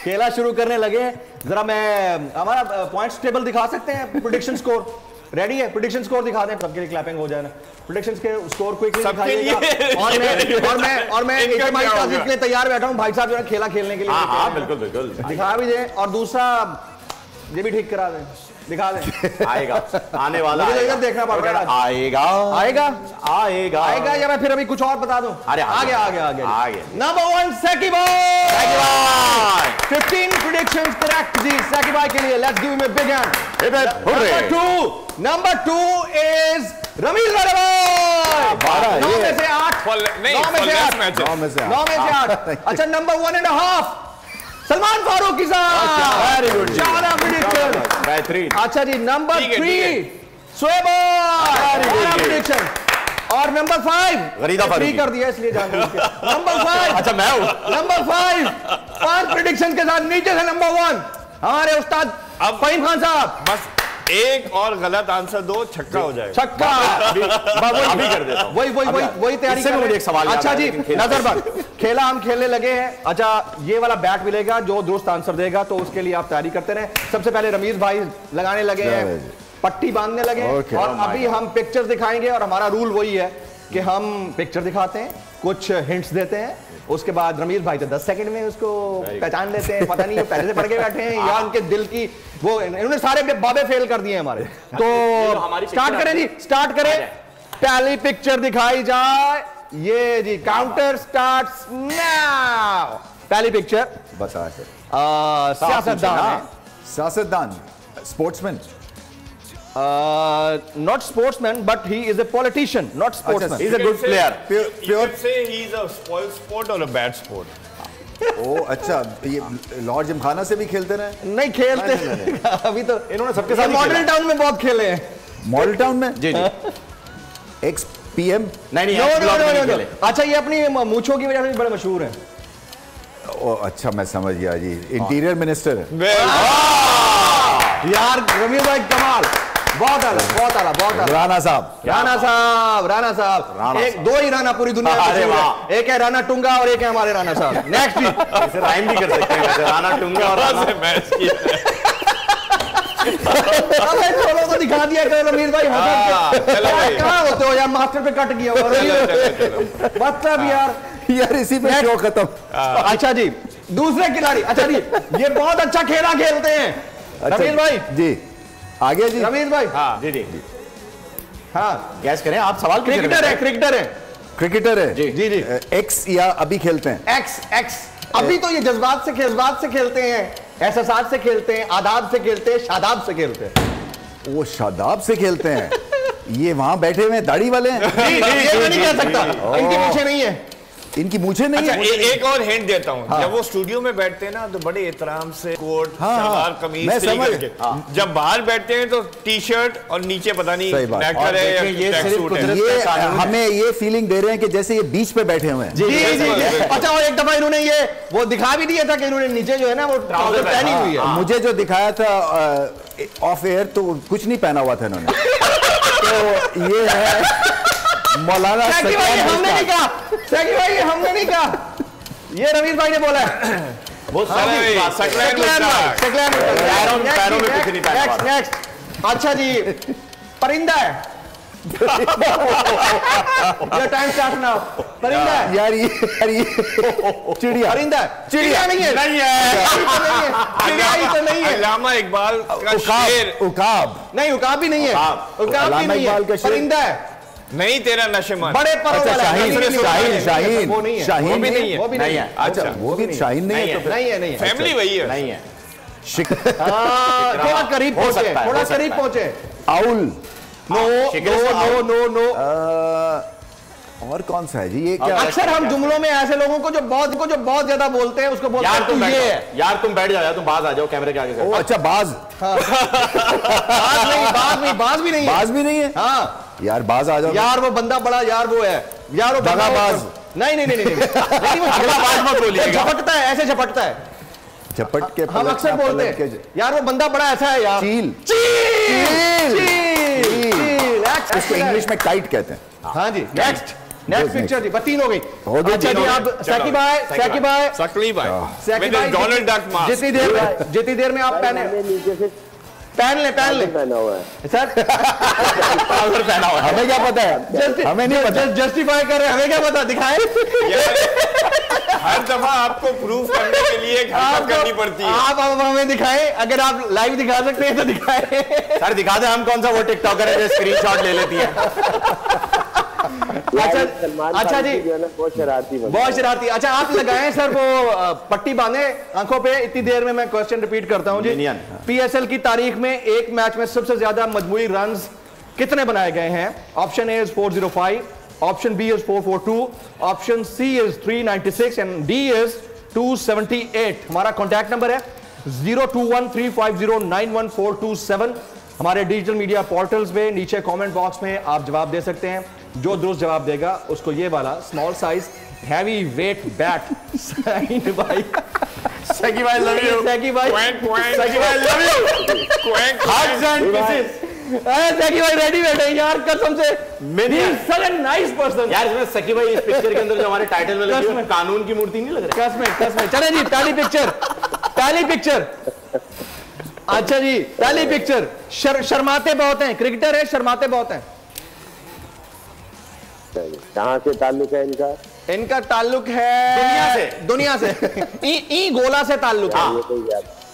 खेला शुरू करने लगे। जरा मैं हमारा पॉइंट्स टेबल दिखा सकते हैं, प्रेडिक्शन स्कोर रेडी है? प्रेडिक्शन स्कोर दिखा दें, सबके लिए क्लैपिंग हो जाए ना। प्रेडिक्शंस के स्कोर क्विकली दिखाइएगा। और मैं एक माइक का जीतने तैयार बैठा हूं भाई साहब, जो है खेला खेलने के लिए। हां बिल्कुल बिल्कुल दिखा भी दें, और दूसरा ये भी ठीक करा दें, दिखा दें। आएगा, आने वाला है, इधर देखना पड़ रहा है। आएगा आएगा आएगा आएगा, या मैं फिर अभी कुछ और बता दूं? अरे आ गया नंबर 1 सेकी भाई। 15 प्रेडिक्शंस करेक्ट जी सेकी भाई के लिए। Let's give him a big hand. Number 2 is Rameez भाई। 9 में से 8। 9 में से 8। अच्छा नंबर 1.5 सलमान फारूकी साहब। वेरी गुड, शानदार प्रेडिक्शन, बेहतरीन। अच्छा जी नंबर 3 शोएब प्रेडिक्शन। और नंबर 5 गरीदा फारूकी कर दिया इसलिए जानबूझ के। नंबर 5 अच्छा मैं हूं। नंबर 5 प्रेडिक्शन के साथ नीचे से नंबर 1 हमारे उस्ताद फहीम खान साहब। बस एक और गलत आंसर दो, छक्का हो जाएगा। छक्का अभी कर देता हूं। वही तैयारी कर रहे हैं। एक सवाल। अच्छा जी नजर बंद, खेला हम खेलने लगे हैं। अच्छा ये वाला बैट मिलेगा, जो दोस्त आंसर देगा तो उसके लिए आप तैयारी करते रहे। सबसे पहले रमीज भाई लगाने लगे हैं, पट्टी बांधने लगे, और अभी हम पिक्चर्स दिखाएंगे। और हमारा रूल वही है कि हम पिक्चर दिखाते हैं, कुछ हिंट्स देते हैं, उसके बाद रमीज भाई तो 10 सेकंड में उसको पहचान लेते हैं। पता नहीं वो पहले से पढ़ के बैठे हैं या उनके दिल की वो, इन्होंने सारे बाबे फेल कर दिए हमारे। तो स्टार्ट करें जी, स्टार्ट करें। पहली पिक्चर दिखाई जाए, ये जी काउंटर स्टार्ट्स नाउ। पहली पिक्चर बता सर। सियासतदान, sportsman. not sportsman but he is a politician, not sportsman. He's a good player. You could say he's a spoiled sport or a bad sport. ओ अच्छा, ये Lord Gymkhana से भी खेलते रहे? नहीं खेलते नहीं। अभी तो इन्होंने सबके साथ मॉडल टाउन में बहुत खेले हैं। मॉडल टाउन में? जी जी। Ex PM? नहीं नहीं। अच्छा ये अपनी मूंछों की वजह से बड़े मशहूर हैं। ओ अच्छा मैं समझ गया जी, इंटीरियर मिनिस्टर। यार रमीज भाई कमाल, बहुत आला, बहुत आला, बहुत आला। राणा साहब। एक दो ही राणा पूरी दुनिया में, एक है राणा टुंगा और एक है हमारे राणा साहब। नेक्स्ट जी, इसे राइम भी कर सकते हैं, राणा टुंगा और राणा से मैच किया। अबे चलो तो दिखा दिया करो रमीज भाई। कहाँ होते हो यार, मास्टर पे कट गया मतलब यार इसी पे शो खत्म। अच्छा जी दूसरे खिलाड़ी। अच्छा जी ये बहुत अच्छा खेला खेलते हैं रमीज भाई जी। आगे जी रमीज भाई। हाँ जी जी हाँ गैस करें आप। सवाल क्रिकेटर है जी। एक्स या अभी खेलते हैं? एक्स अभी तो ये जज्बात से खेलते हैं, एहसास से खेलते हैं, आदाब से खेलते हैं, शादाब से खेलते हैं। वो शादाब से खेलते हैं। ये वहां बैठे हुए दाढ़ी वाले हैं? ये मैं नहीं कह सकता, इनकी मूछें नहीं है। इनकी मूछें नहीं है। एक और हिंट देता हूँ, जब वो स्टूडियो में बैठते हैं ना तो बड़े एहतराम से कोट सलवार कमीज तरीके, जब बाहर बैठते हैं तो टी शर्ट और नीचे पता नहीं नेकर है या ट्रैक सूट है। ये हमें ये फीलिंग दे रहे हैं कि जैसे ये बीच पे बैठे हुए हैं। जी। अच्छा और एक दफा इन्होंने ये वो दिखा भी दिया था कि इन्होंने नीचे जो है ना वो ट्राउजर पहनी हुई है। मुझे जो दिखाया था ऑफ एयर तो कुछ नहीं पहना हुआ था इन्होंने। तो ये है मौलाना सेकी भाई, हमने नहीं कहा। सेकी भाई हमने नहीं कहा, ये रमीज भाई ने बोला है। वो नेक्स्ट। अच्छा जी परिंदा है। Time start now. परिंदा है यार ये चिड़िया। परिंदा चिड़िया नहीं है। चिड़िया ही तो नहीं है। अल्लामा इकबाल का शेर। उकाब नहीं, उकाब भी नहीं है। उकाब भी नहीं है, परिंदा है। नहीं तेरा नशेमान बड़े पर शाहीन वो नहीं है। वो भी नहीं है। वो भी नहीं है। अच्छा वो भी शाहीन नहीं है। नहीं है, नहीं है। फैमिली वही है। नहीं है। थोड़ा करीब पहुंचे, थोड़ा करीब पहुंचे। आउल। नो। और कौन सा है जी ये? क्या अक्सर हम जुमलों में ऐसे लोगों को जो बहुत ज्यादा बोलते हैं उसको बोलते हैं तुम ये है। यार तुम बैठ जाओ, तुम बाज आ जाओ कैमरे के आगे। अच्छा बाज। बाज भी नहीं है। हाँ यार बाज आ जाओ यार, वो बंदा बड़ा यार वो है यार, वो दगाबाज। नहीं मत बोलिएगा। झपटता है, ऐसे झपटता है। झपट के हम अक्सर बोलते हैं यार वो बंदा बड़ा ऐसा है यार। चील। इसको इंग्लिश में काइट कहते हैं। हाँ जी। नेक्स्ट नेक्स्ट पिक्चर जी, 3 हो गई। अच्छा जी, आप सैकी भाई डोनाल्ड डक मास्क, जितनी देर में आप पहन ले पहना हुआ है सर। पहना हुआ है, हमें क्या पता है, हमें नहीं पता, जस्टिफाई कर रहे हैं, हमें क्या पता, दिखाए। हर दफा आपको प्रूफ करने के लिए एक हरकत करनी पड़ती है। आप हमें दिखाएं, अगर आप लाइव दिखा सकते हैं तो दिखाएं। सर दिखा दे हम कौन सा वो टिकटॉकर है जो स्क्रीनशॉट ले लेती है। अच्छा जी, बहुत शरारती। अच्छा आप लगाएं सर वो पट्टी बांधे आंखों पे। इतनी देर में मैं क्वेश्चन रिपीट करता हूं जी। पीएसएल की तारीख में एक मैच में सबसे ज्यादा मजमूई रन्स कितने बनाए गए हैं? Option A is 405, option B is 442, option C is 396 and D is 278। हमारा कॉन्टैक्ट नंबर है 0213509147। हमारे डिजिटल मीडिया पोर्टल्स में नीचे कमेंट बॉक्स में आप जवाब दे सकते हैं। जो दुरुस्त जवाब देगा उसको ये वाला small size heavy weight bat sign भाई सैकी भाई लव यू, सैकी भाई love you, hugs and kisses. Saiki भाई रेडी बैठे यार, कसम से सच अ नाइस पर्सन यार। इसमें सैकी भाई इस पिक्चर के अंदर जो हमारे टाइटल में लगी है कानून की मूर्ति नहीं लग रही? कसम में। चले जी, पहली पिक्चर। अच्छा जी, पहली पिक्चर। शर्माते बहुत हैं, क्रिकेटर है, शर्माते बहुत हैं। कहां से ताल्लुक है इनका? इनका ताल्लुक है दुनिया से। ई गोला से ताल्लुक है।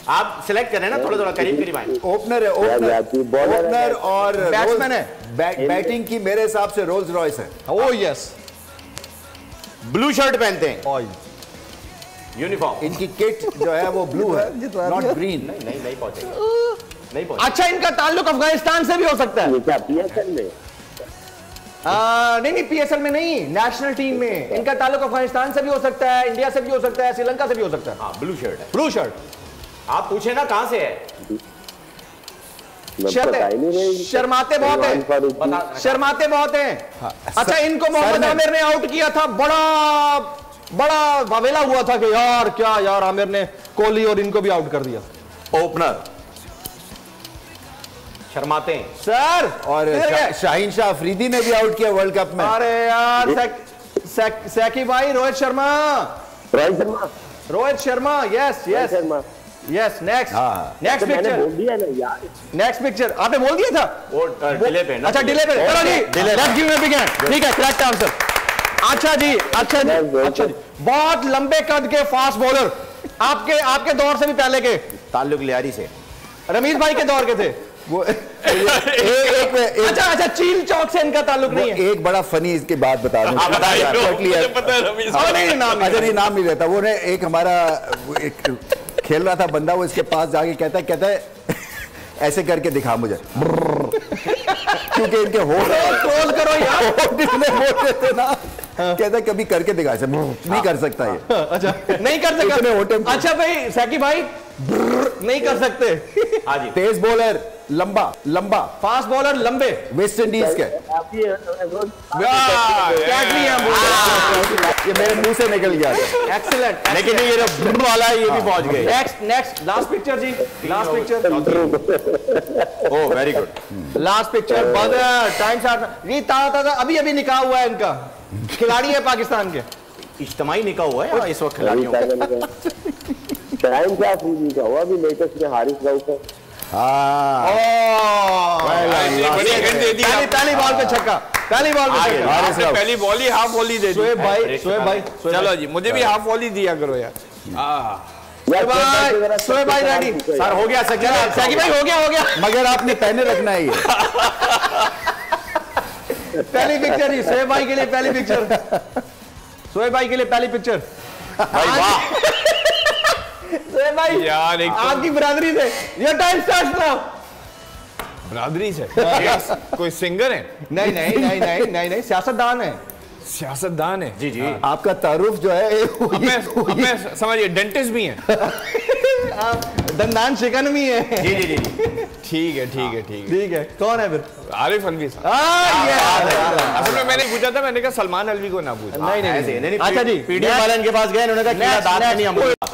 आप सिलेक्ट करें ना, थोड़ा करीब आए। ओपनर है, ओपनर और बैट्समैन है। बैटिंग की मेरे हिसाब से रोल्स रॉयस है। Oh yes. ब्लू शर्ट पहनते हैं, यूनिफॉर्म। इनकी किट जो है वो ब्लू है, नॉट ग्रीन। नहीं पहुंचेगा। अच्छा, इनका ताल्लुक अफगानिस्तान से भी हो सकता है। क्या पीएसएल में? नहीं पीएसएल में नहीं, नेशनल टीम में। इनका ताल्लुक अफगानिस्तान से भी हो सकता है, इंडिया से भी हो सकता है, श्रीलंका से भी हो सकता है। हाँ, ब्लू शर्ट है। Blue shirt. आप पूछे ना कहां से है। शर्माते बहुत हैं। अच्छा, इनको मोहम्मद आमिर ने आउट किया था। बड़ा वावेला हुआ था कि यार क्या यार, आमिर ने कोहली और इनको भी आउट कर दिया। ओपनर शर्माते हैं सर। और शाहीन शाह अफरीदी ने भी आउट किया वर्ल्ड कप में। अरे यार सैकी भाई, Rohit Sharma. Yes. Next picture आपने बोल दिया था वो डिले पे। अच्छा, डिले पे। चलो जी, let's give him a big hand. ठीक है, करेक्ट आंसर। अच्छा जी, बहुत लंबे कद के फास्ट बॉलर, आपके दौर से भी पहले के। ताल्लुक लियारी से, रमीज भाई के दौर के थे वो। अच्छा, चील चौक से इनका ताल्लुक नहीं है। एक बड़ा फनी इसकी बात बता दूं। नाम नहीं रहता। वो ने एक हमारा खेल रहा था बंदा, वो इसके पास जाके कहता है ऐसे करके दिखा मुझे, क्योंकि इनके ट्रोल करो यार। बोलते ना, कहता कभी करके दिखा, ऐसे नहीं कर सकता ये। अच्छा, नहीं कर सकता। अच्छा भाई, सैकी भाई नहीं कर सकते। तेज बॉलर लंबा, फास्ट बॉलर लंबे, वेस्ट इंडीज के। ये मेरे मुंह से निकल गया। एक्सीलेंट। लेकिन ये जो वाला है ये भी पहुंच गए। नेक्स्ट लास्ट पिक्चर जी, last picture. Oh very good. Last picture. Time ये ताज़ा अभी निकाह हुआ है इनका। खिलाड़ी है पाकिस्तान के। इज्तिमाई निकाह हुआ है इस वक्त खिलाड़ियों का। टाइम क्या फ्रीजी का हुआ अभी लेटेस्ट में हारिस राउत है। पहली बॉल पे छक्का, पहली बॉल ही हाफ वॉली दे दी। शोएब भाई चलो जी, मुझे भी हाफ वॉली दिया करो यार। शोएब भाई रेडी। सर हो गया, सैकी भाई हो गया। मगर आपने पहने रखना है ये। पहली पिक्चर ही शोएब भाई के लिए, पहली पिक्चर शोएब भाई के लिए, पहली पिक्चर। भाई यार आपकी बरादरी से ये टाइम स्टार्ट नाउ। बरादरी से कोई सिंगर है? नहीं, सियासतदान है। सियासतदान है जी। आपका तारुफ जो है हमें समझिए, डेंटिस्ट भी हैं, दंदान शिकन भी है। जी। ठीक है। कौन है फिर? आरिफ अलवी साहब। असल में मैंने पूछा था, मैंने कहा सलमान अलवी को ना पूछा। नहीं। अच्छा जी, पीडीएम वाले इनके पास गए, उन्होंने कहा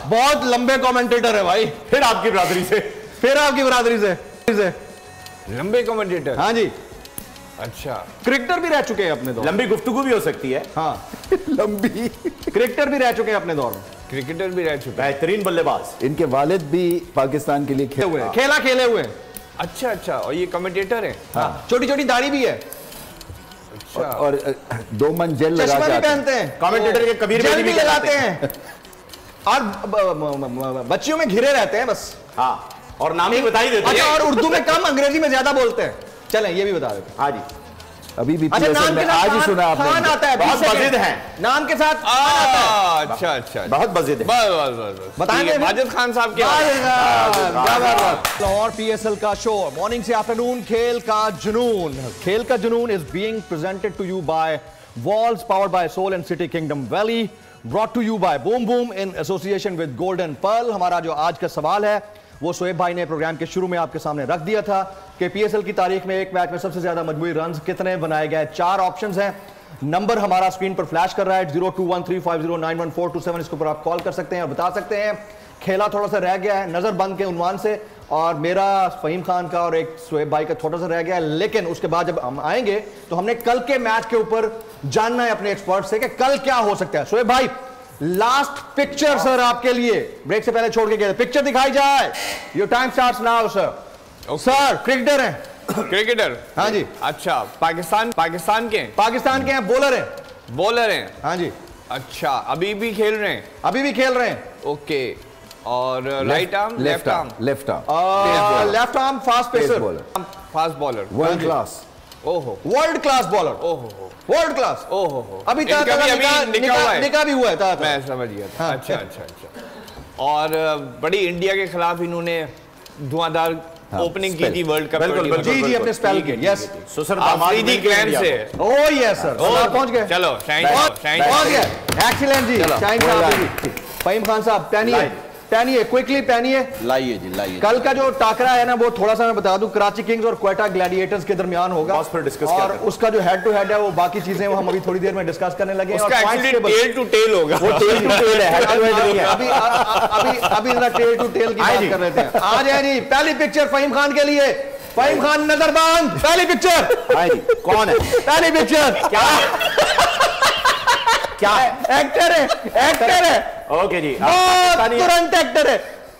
बहुत लंबे कमेंटेटर है भाई। फिर आपकी बरादरी से लंबे कमेंटेटर। हाँ जी, अच्छा, क्रिकेटर भी रह चुके हैं अपने दौर। लंबी गुफ्तगू भी हो सकती है। हाँ लंबी। क्रिकेटर भी रह चुके हैं अपने दौर में। क्रिकेटर भी रह चुके, बेहतरीन बल्लेबाज। इनके वालिद भी पाकिस्तान के लिए खेले हुए। अच्छा अच्छा, और ये कमेंटेटर है। हाँ, छोटी छोटी दाढ़ी भी है। अच्छा, और 2 मन जेल लगा चश्मा के भी आते पहनते हैं, कमेंटेटर के कबीर जेल भी लगाते लगाते हैं और बच्चियों में घिरे रहते हैं बस। हाँ, और नाम भी बता ही देते हैं। अच्छा, और उर्दू में कम, अंग्रेजी में ज्यादा बोलते हैं। चलें ये भी बता देते हैं। हाँ जी, अभी भी अच्छा, नाम के साथ आज ही सुना खान आपने। आता है, बहुत मजिद है नाम के साथ अच्छा अच्छा, बहुत मजिद है। बस बताएंगे माजिद खान साहब के लाहौर PSL का शो मॉर्निंग से आफ्टरनून, खेल का जुनून। खेल का जुनून is being presented to you by Walls, powered by Soul and City Kingdom Valley, brought to you by Boom Boom in association with Golden Pearl. हमारा जो आज का सवाल है वो शोएब भाई ने प्रोग्राम के शुरू में आपके सामने रख दिया था कि PSL की तारीख में एक मैच में सबसे ज्यादा मजमूई रन कितने बनाए गए। 4 ऑप्शंस हैं, नंबर हमारा स्क्रीन पर फ्लैश कर रहा है 021350914227। इसके ऊपर आप कॉल कर सकते हैं और बता सकते हैं। खेला थोड़ा सा रह गया है नजर बंद के उन्वान से, और मेरा फहीम खान का और एक शोएब भाई का थोड़ा सा रह गया है, लेकिन उसके बाद जब हम आएंगे तो हमने कल के मैच के ऊपर जानना है अपने एक्सपर्ट से कि कल क्या हो सकता है। शोएब भाई, लास्ट पिक्चर सर आपके लिए, ब्रेक से पहले छोड़ के गए, पिक्चर दिखाई जाए। Your time starts now sir. Sir cricketer हैं। क्रिकेटर, हाँ जी। अच्छा, पाकिस्तान के हैं, बॉलर हैं। हाँ जी। अच्छा, अभी भी खेल रहे हैं। ओके, और right arm, left arm, left arm fast pacer, fast bowler, world class. ओहो, world class bowler, world class. ओहो, अभी निकाह भी हुआ है। मैं समझ गया था। अच्छा अच्छा अच्छा, और बड़ी इंडिया के खिलाफ इन्होंने धुआंधार ओपनिंग की थी वर्ल्ड कप। जी अपने स्पेल के। यस, आफरीदी क्लैन से। ओह यस सर, पहुंच गए। चलो, पहुंच गए। एक्सीलेंट जी, शाहीन साहब। फहीम खान साहब पहनिए क्विकली पहनिए। लाइए। कल का जो टाकरा है ना वो थोड़ा सा मैं बता दूं, कराची किंग्स और क्वेटा ग्लैडिएटर्स के दरमियान होगा, और उसका जो हेड टू हेड है वो बाकी चीजें वो हम अभी थोड़ी देर में डिस्कस करने लगे हैं। उसका एक्चुअली टेल टू टेल होगा। वो टेल टू टेल है, हेड टू हेड नहीं है। अभी जरा टेल टू टेल की बात कर रहे थे। आ जाए जी, पहली पिक्चर फहीम खान के लिए। फहीम खान नजरबंद, पहली पिक्चर। कौन है पहली पिक्चर? क्या एक्टर है। ओके जी, तुरंत एक्टर है।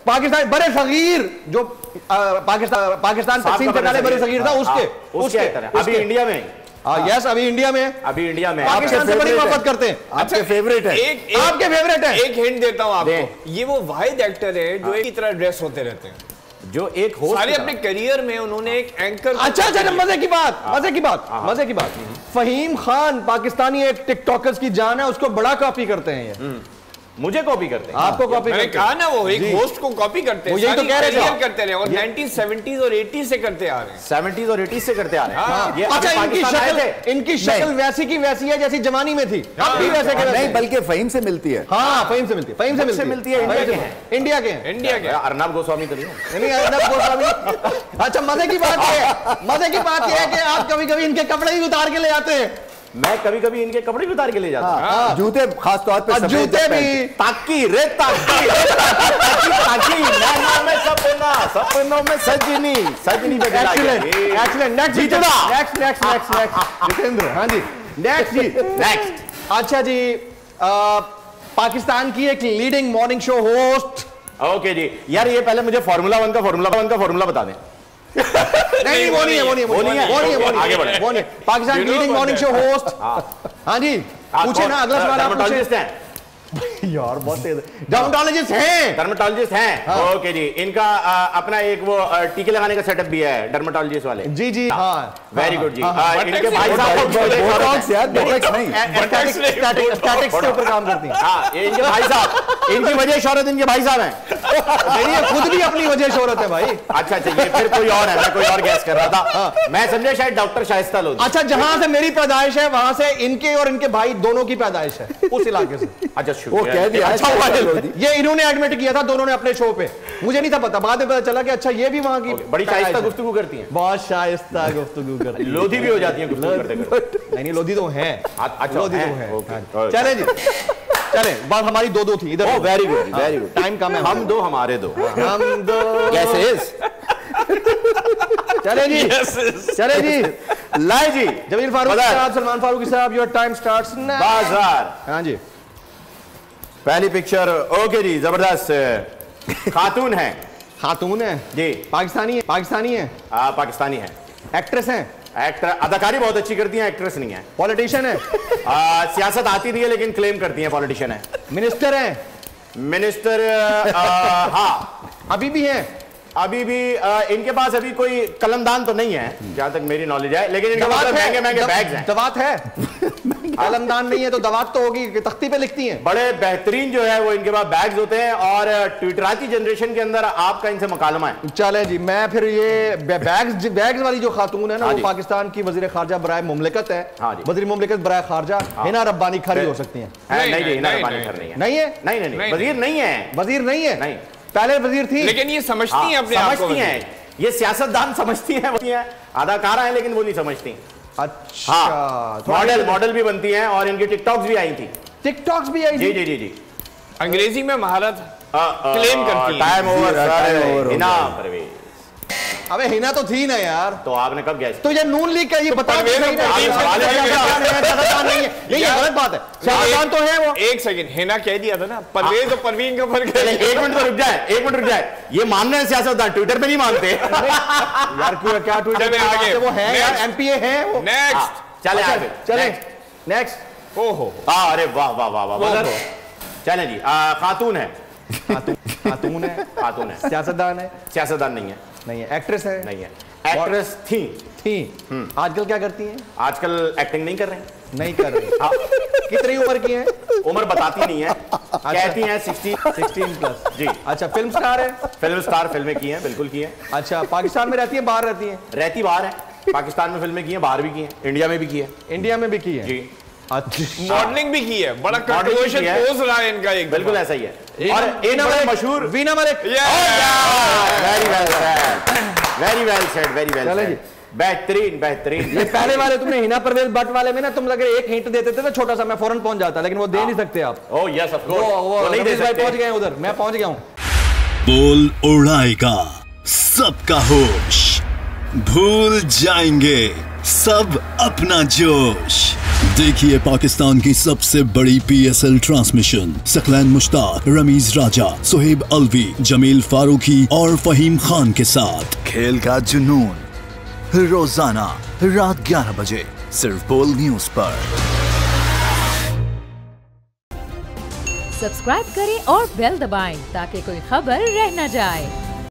पाकिस्तान बड़े सगीर जो पाकिस्तान तकसीम करने वाले बड़े सगीर था उसके अभी इंडिया में। यस, अभी इंडिया में पाकिस्तान से बड़ी मोहब्बत करते हैं। आपके फेवरेट है? आपके फेवरेट है? एक हिंट देता हूं आपको, ये वो वाहिद एक्टर है जो एक ही तरह ड्रेस होते रहते हैं, जो एक होस्ट सारे अपने करियर में उन्होंने एक एंकर। अच्छा, मजे की बात। फहीम खान पाकिस्तानी एक टिकटॉकर्स की जान है, उसको बड़ा कॉपी करते हैं ये। मुझे कॉपी करते हैं। आपको कॉपी मैंने कहा ना, वो एक होस्ट को कॉपी करते हैं। यही तो कह रहे थे, करते रहे और 1970s और 80s से करते आ रहे हैं। 70s और 80s से करते आ रहे हैं। अच्छा, इनकी शक्ल वैसी की वैसी है जैसी जवानी में थी। अब भी वैसे नहीं, बल्कि फहीम से मिलती है। हाँ, फहीम से मिलती है। इंडिया के अर्नब गोस्वामी तो नहीं, अर्नब गोस्वामी। अच्छा, मजे की बात यह है कि आप कभी कभी इनके कपड़े भी उतार के ले आते हैं। मैं कभी कभी इनके कपड़े भी उतार के ले जाता हूं। जूते खास तौर पे, जूते भी। ताकि सपनों में सजनी जितेंद्र। हाँ जी, नेक्स्ट। अच्छा जी, पाकिस्तान की एक leading morning show host. Okay जी, यार ये पहले मुझे फार्मूला वन का फॉर्मूला बता दें। नहीं, वो नहीं है। Pakistan leading morning show host. हाँ जी, पूछे ना, अगला सवाल आप पूछे। यार बहुत तेज डर्मेटोलॉजिस्ट हैं। ओके जी, इनका अपना एक वो टीके लगाने का सेटअप भी है डर्मेटोलॉजिस्ट वाले। जी हाँ, वेरी गुड जी। इनके भाई साहब स्टैटिक्स के ऊपर काम करती हैं। इनके भाई साहब, इनकी वजह शोहरत इनके भाई साहब हैं। खुद भी अपनी वजह शोहरत है भाई। अच्छा, ये फिर कोई और है, मैं कोई और गैस कर रहा था। मैं समझा शायद डॉक्टर शाइस्ता लोधी। अच्छा, जहां से मेरी पैदाइश है वहां से इनके और इनके भाई दोनों की पैदाइश है, उस इलाके से। अच्छा, वो कह दिया। अच्छा, ये इन्होंने एडमिट किया था दोनों ने अपने शो पे, मुझे नहीं था पता, बाद में पता चला कि अच्छा ये भी वहां की बड़ी शाइस्ता गुफ्तगू करती हैं। बहुत शाइस्ता गुफ्तगू करती हैं। लोधी भी हो जाती है गुफ्तगू करते। नहीं, लोधी तो है। अच्छा, लोधी तो है। चले जी, बात हमारी दो थी इधर। Very good. टाइम कम है। हम दो हमारे दो। चले जी। लाए जी जमील फारूकी साहब, सलमान फारूकी साहब, योर टाइम स्टार्ट्स नाउ। बाजार। हाँ जी, पहली पिक्चर। ओके जी, जबरदस्त। खातून है। खातून है जी। पाकिस्तानी है? पाकिस्तानी है। पाकिस्तानी है। एक्ट्रेस है? एक्टर, अदाकारी बहुत अच्छी करती हैं, एक्ट्रेस नहीं है। पॉलिटिशियन है? सियासत आती नहीं है लेकिन क्लेम करती हैं पॉलिटिशियन है। मिनिस्टर है? मिनिस्टर हाँ। अभी भी है? अभी भी इनके पास अभी कोई कलमदान तो नहीं है जहां तक मेरी नॉलेज है, लेकिन इनके पास महंगे महंगे बैग्स हैं। दवात है? कलमदान नहीं है तो दवात तो होगी, तख्ती पे लिखती हैं। बड़े बेहतरीन जो है वो इनके पास बैग्स होते हैं और ट्विटराती जनरेशन के अंदर आपका इनसे मुकालमा है। चले जी, मैं फिर ये बैग्स वाली जो खातून है ना, वो पाकिस्तान की वजीर खारजा बराए मुमलिकत है। वजीर मुमलिकत बराए खारजा हिना रब्बानी खरी हो सकती है? नहीं, हिना रब्बानी खरी नहीं है। नहीं है? नहीं, वजीर नहीं है। वजीर नहीं है? नहीं, पहले वजीर थी। लेकिन ये समझती हैं अपने आप को, समझती हैं। ये सियासतदान समझती हैं, अदाकारा है लेकिन वो नहीं समझती। अच्छा, हाँ, मॉडल भी बनती हैं और इनकी टिकटॉक्स भी आई थी। टिकटॉक्स भी आई? जी जी जी जी। अंग्रेजी में महारत क्लेम करती हैं। Time over. हिना परवेज। अबे हिना तो थी ना यार। तो आपने कब गैस? तो ये नून लीग का ये बता नहीं है, ये गलत बात है। सियासतदान तो है वो। एक सेकंड, हिना कह दिया था ना, परवेज और परवीन का फर्क है। एक मिनट तो रुक जाए। ये मानने हैं सियासतदान, ट्विटर पे नहीं मानते यार। क्यों, क्या ट्विटर पे आगे वो है यार, एमपीए है वो। नेक्स्ट चले आगे, चले नेक्स्ट। ओहो, अरे वाह वाह वाह वाह। चले जी, खातून है। खातून है? खातून है। सियासतदान है? सियासतदान नहीं है। नहीं है। एक्ट्रेस है? नहीं है। एक्ट्रेस थी। आजकल क्या करती हैं? आजकल एक्टिंग नहीं कर रहे हैं। नहीं कर रही। कितनी उम्र की है? उम्र बताती नहीं है। कहती हैं 16 प्लस। जी। अच्छा, फिल्म स्टार है? फिल्म स्टार, फिल्में की हैं, बिल्कुल की हैं। अच्छा, पाकिस्तान में रहती है, बाहर रहती है? रहती बाहर है। पाकिस्तान में फिल्में की हैं, बाहर भी की हैं, इंडिया में भी की है। इंडिया में भी की है? जी। अच्छा, मॉडलिंग भी की है। बड़ा कंट्रोवर्शियल पोज रहा है इनका एक। बिल्कुल ऐसा ही है। और एक मशहूर Veena Malik. Very well said. बेहतरीन। ये पहले वाले तुमने हिना परवेज बट वाले में ना, तुम अगर एक हिंट देते थे तो छोटा सा मैं फौरन पहुंच जाता, लेकिन वो दे नहीं सकते आप। Oh yes of course. वो नहीं दे सकते। पहुंच गए उधर, मैं पहुंच गया हूं। बोल उड़ाएगा सबका होश, भूल जाएंगे सब अपना जोश। देखिए पाकिस्तान की सबसे बड़ी PSL ट्रांसमिशन सकलैन मुश्ताक, रमीज राजा, सुहेब अलवी, जमील फारूकी और फहीम खान के साथ खेल का जुनून रोजाना रात 11 बजे सिर्फ बोल न्यूज पर। सब्सक्राइब करें और बेल दबाएं ताकि कोई खबर रह न जाए।